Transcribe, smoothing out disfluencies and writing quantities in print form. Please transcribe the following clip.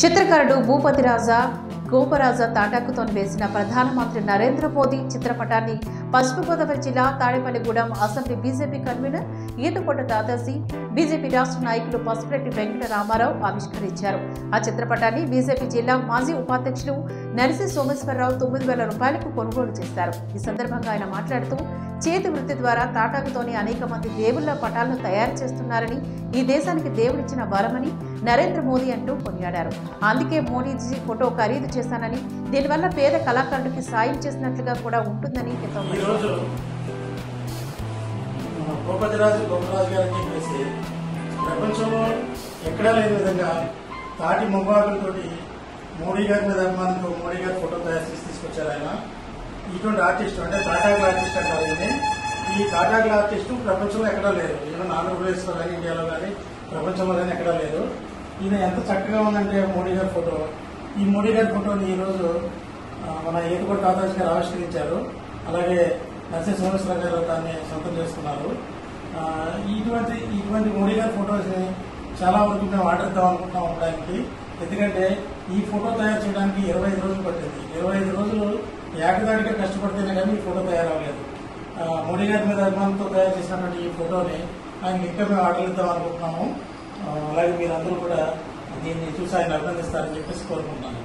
చిత్రకారుడు భూపతిరాజా గోపరాజా తాటాకుతో వేసిన ప్రధానమంత్రి నరేంద్ర మోదీ చిత్రపటాన్ని పశ్చిమ గోదావరి జిల్లా Tadepalligudem assembly BJP convener Etakonda Dadasi BJP రాష్ట్ర నాయకులు పసుపురెడ్డి వెంకట రామారావు ఆవిష్కరించారు. ఆ చిత్రపటాన్ని బీజేపీ జిల్లా మాజీ ఉపాధ్యక్షులు నరిసి సోమేశ్వరరావు 9,000 రూపాయలకు కొనుగోలు చేశారు. ఈ సందర్భంగా ఆయన మాట్లాడుతూ చేతి వృత్తి ద్వారా తాటాకుతోని అనేక మంది దేవుళ్ల పటాలను తయారు చేస్తున్నారని, ఈ దేశానికి దేవుడిచ్చిన వరమని నరేంద్ర మోదీ అంటూ కొనియాడారు. అందుకే మోడీజీ ఫోటో ఖరీదు చేశానని, దీనివల్ల పేద కళాకారులకి సాయం చేసినట్లుగా కూడా ఉంటుందని ప్రపంచంలో ఎక్కడా లేని విధంగా తాటి మొబాగులతో మోడీ గారి మీద అభిమానంతో మోడీ గారి ఫోటో తయారు చేసి తీసుకొచ్చారు. ఆయన ఇటువంటి ఆర్టిస్ట్ అంటే తాటాకుల ఆర్టిస్ట్ అంటారు. ఈ తాటాకుల ఆర్టిస్ట్ ప్రపంచంలో ఎక్కడా లేదు. ఈవెన్ ఆంధ్రప్రదేశ్లో కానీ ఇండియాలో కానీ ప్రపంచంలో కానీ ఎక్కడా లేదు. ఈయన ఎంత చక్కగా ఉందంటే మోడీ గారి ఫోటో. ఈ మోడీ గారి ఫోటోని ఈరోజు మన ఈతకొండ దాదాసి గారు ఆవిష్కరించారు. అలాగే నరసింహ సోమేశ్వరరావు గారు దాన్ని సొంతం చేసుకున్నారు. ఇటువంటి మోడీ గారి ఫోటోస్ ని చాలా వరకు మేము ఆర్డర్ ఇద్దాం అనుకుంటున్నాం అమ్మడానికి. ఎందుకంటే ఈ ఫోటో తయారు చేయడానికి 25 రోజులు పట్టింది. 25 రోజులు ఏకదాటిగా కష్టపడితేనే కానీ ఈ ఫోటో తయారవ్వలేదు. మోడీ గారి మీద అభిమానంతో తయారు చేసినటువంటి ఈ ఫోటోని ఆయన ఇంకా మేము ఆర్డర్ ఇద్దాం అనుకుంటున్నాము. అలాగే మీరందరూ కూడా దీన్ని చూసి ఆయన అభినందిస్తారని చెప్పేసి కోరుకుంటున్నాను.